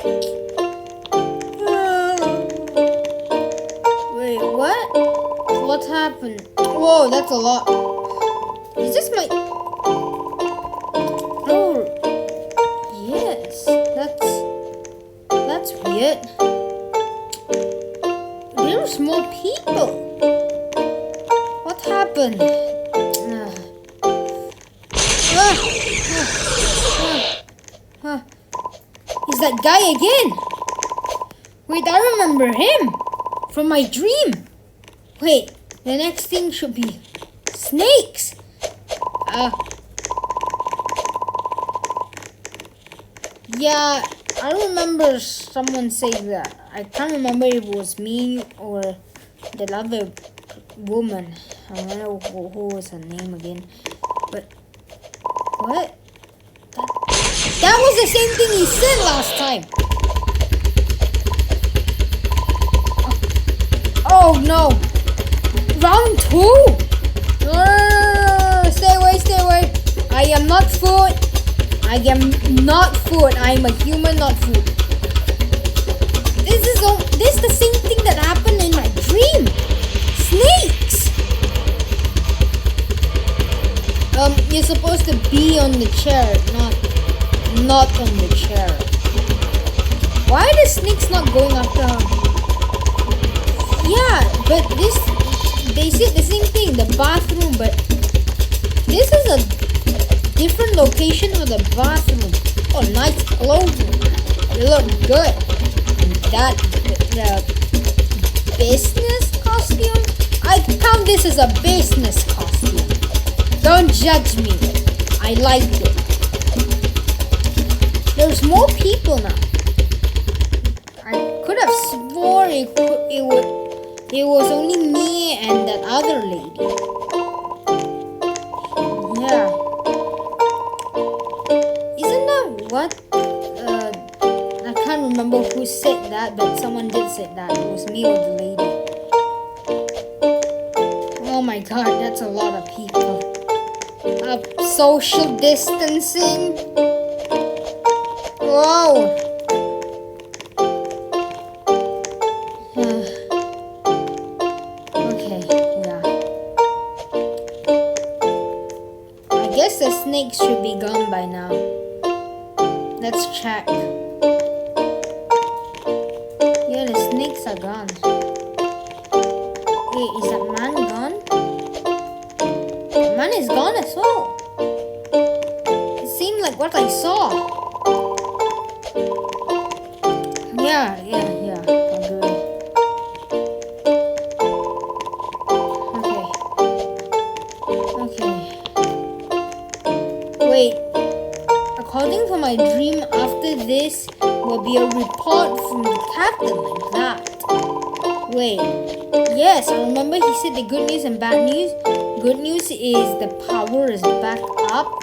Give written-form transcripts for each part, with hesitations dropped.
Wait, what? What happened? Whoa, that's a lot. Is this my... Oh, yes. That's weird. There's more people. What happened? He's that guy again. Wait, I remember him from my dream. Wait, the next thing should be snakes. Yeah, I remember someone saying that. I can't remember if it was me or that other woman. I don't know who was her name again. But what? That was the same thing he said last time. Oh no! Round 2? No, stay away, stay away. I am not food. I am not food. I am a human, not food. This is the same thing that happened in my dream. Snakes. You're supposed to be on the chair, not on the chair. Why are the snakes not going after her? Yeah, but they said the same thing, the bathroom, but this is a different location of the bathroom. Oh, nice clothes. They look good. And that, the business costume? I count this as a business costume. Don't judge me. I liked it. There's more people now. I could have swore it was only me and that other lady. Yeah. Isn't that what? I can't remember who said that, but someone did say that. It was me or the lady. Oh my god, that's a lot of people. Social distancing. Whoa. The snakes should be gone by now. Let's check. Yeah, the snakes are gone. Wait, is that man gone? The man is gone as well. It seemed like what I saw. Yeah, agree. Wait, according to my dream, after this will be a report from the captain like that. Wait, yes, I remember he said the good news and bad news. Good news is the power is back up,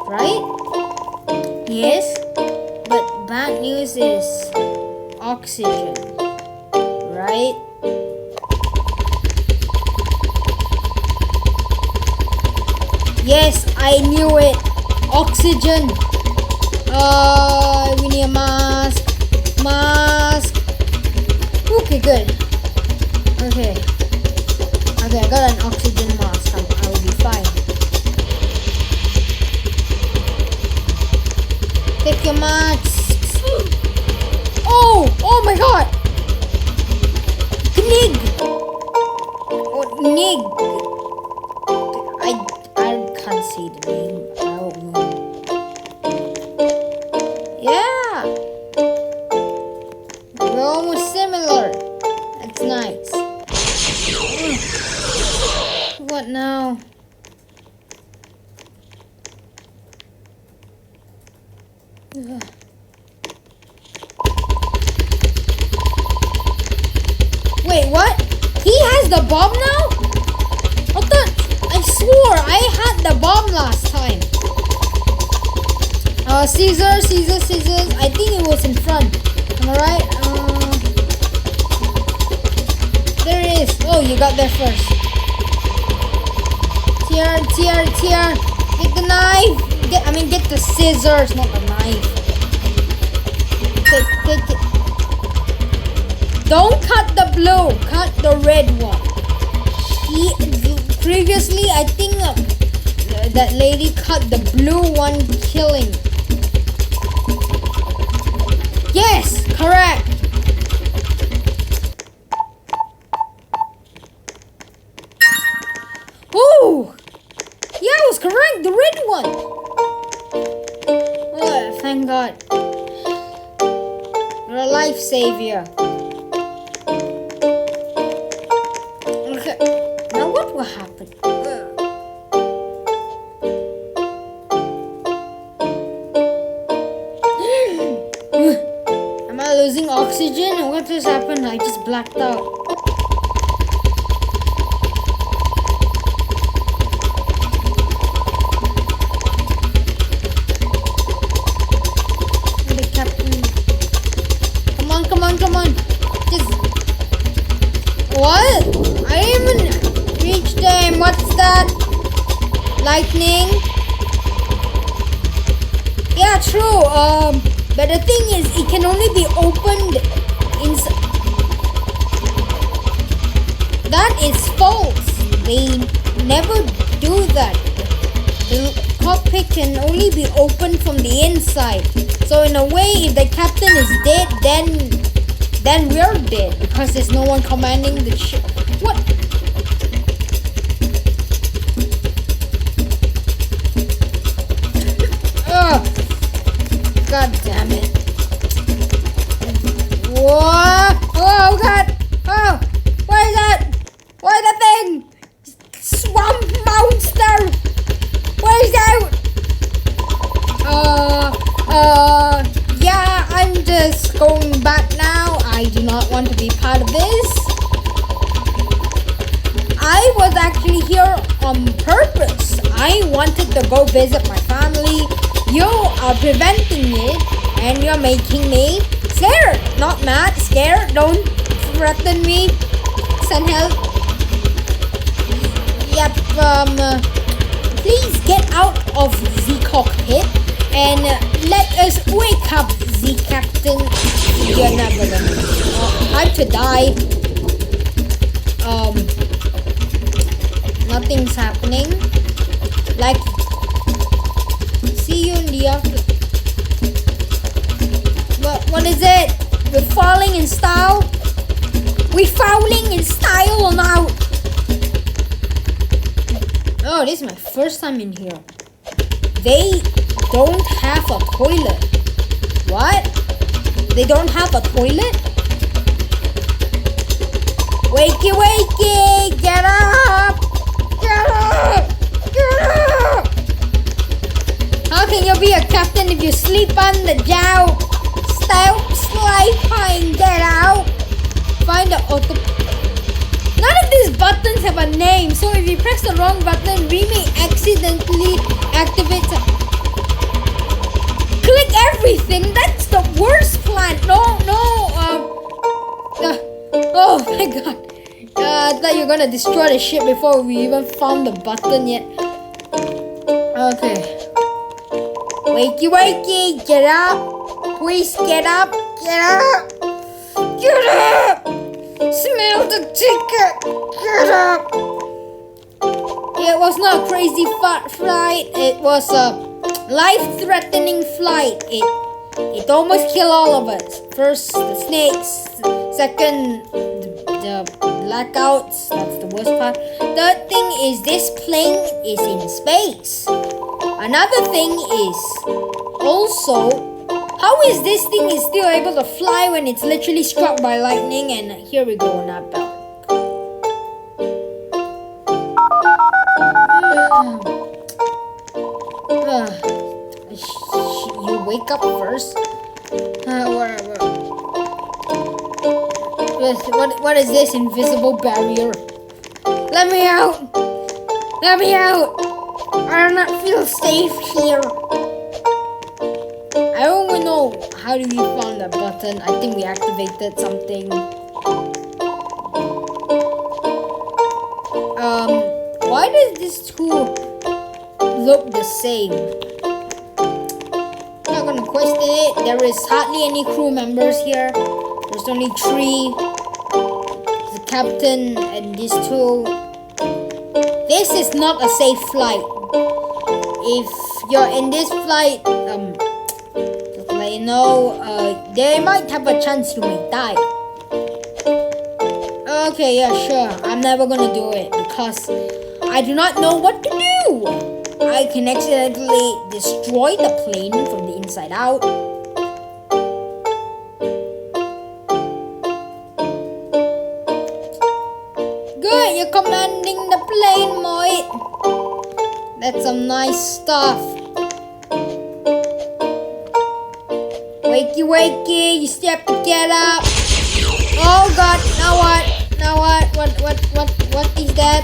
right? Yes, but bad news is oxygen, right? Yes, I knew it. Oxygen. We need a mask. Mask. Okay, good. Okay, I got an oxygen mask. I will be fine. Take your masks. Oh my god. Knig. Oh, Nig. I can't see the name. Yeah, we're almost similar. That's nice. What now? Wait, what? He has the bomb now? I swore I had the bomb last time. Scissors. I think it was in front. Am I right? There it is. Oh, you got there first. Tear. Get the knife. Get the scissors, not the knife. Don't cut the blue, cut the red one. Previously, I think that lady cut the blue one, killing. Yes, correct. Oh, yeah, I was correct. The red one. Oh, thank God. You're a life savior. Okay, now what will happen? Am I losing oxygen? What just happened? I just blacked out. The captain. Come on. Just. What? I haven't reached them. What's that? Lightning? Yeah, true. But the thing is, it can only be opened inside. That is false. They never do that. The cockpit can only be opened from the inside. So in a way, if the captain is dead, then we're dead because there's no one commanding the ship. What? God damn it. Whoa! Oh God! Oh! What is that? What is that thing? Swamp monster! What is that? Yeah, I'm just going back now. I do not want to be part of this. I was actually here on purpose. I wanted to go visit my family. You are preventing it, and you're making me scared. Not mad, scared. Don't threaten me. Send help. Yep, please get out of the cockpit and let us wake up the captain. You're never gonna time to die. Nothing's happening. Like, see you in the after. What is it? We're falling in style. We're falling in style now. Oh, this is my first time in here. They don't have a toilet. What? They don't have a toilet? Wakey, wakey! Get up! Get up! Get up! How can you be a captain if you sleep on the jow? Stop sleeping! Get out! Find the auto. None of these buttons have a name, so if you press the wrong button, we may accidentally activate. Click everything. That's the worst plan. No. Oh my God. I thought you were gonna destroy the ship before we even found the button yet. Okay. Wakey, wakey, get up. Please get up. Get up. Get up. Smell the ticket. Get up. It was not a crazy flight. It was a life-threatening flight. It almost killed all of us. First, the snakes. Second, the blackouts. That's the worst part. Third thing is this plane is in space. Another thing is also, how is this thing is still able to fly when it's literally struck by lightning? And here we go, not bad. You wake up first. Whatever. What is this invisible barrier? Let me out! Let me out! I do not feel safe here. I don't even know how do we found that button. I think we activated something. Why does this tool look the same? I'm not gonna question it. There is hardly any crew members here. There's only 3. captain and these two. This is not a safe flight. If you're in this flight, just to let you know, there might have a chance you may die. Okay, yeah, sure. I'm never gonna do it because I do not know what to do. I can accidentally destroy the plane from the inside out. Good, you're commanding the plane, Moit. That's some nice stuff. Wakey, wakey, you still have to get up. Oh God, now what? Now what? What is that?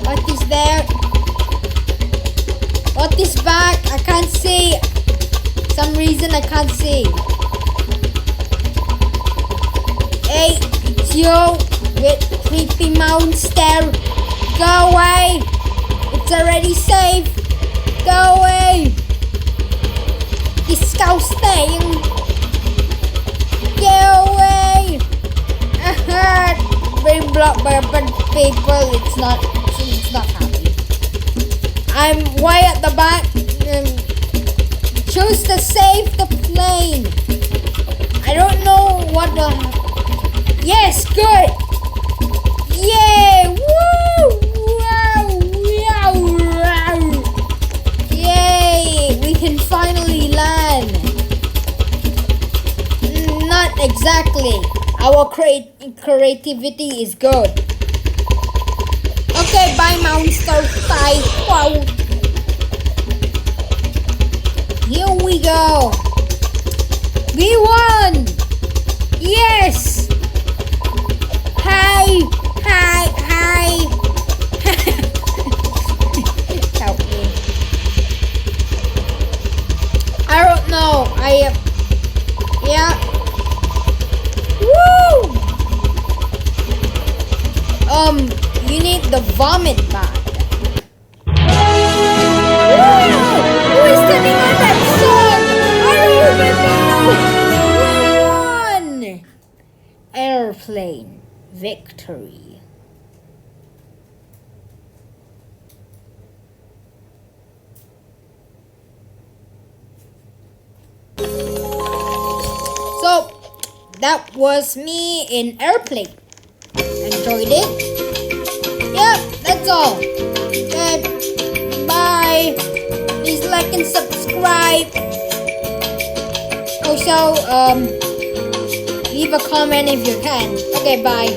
What is there? What is back? I can't see. Some reason I can't see. Hey, it's you with creepy monster. Go away. It's already safe. Go away. Disgusting. Go away. Being blocked by a bunch of people. It's not happy. I'm way at the back. Choose to save the plane. I don't know what the. Yes, good. Yay! Woo! Wow! Wow! Wow! Yay! We can finally land. Not exactly. Our creativity is good. Okay, bye, monster. Bye. Wow. Here we go. We won. Yes. Hi. Hi. Hi. Help me. I don't know. Yeah. Woo! You need the vomit bag. Who is standing on that song? I don't even know. We won! Airplane victory. So, that was me in airplane. Enjoyed it? Yep, that's all. Okay, bye. Please like and subscribe. Also, leave a comment if you can. Okay, bye.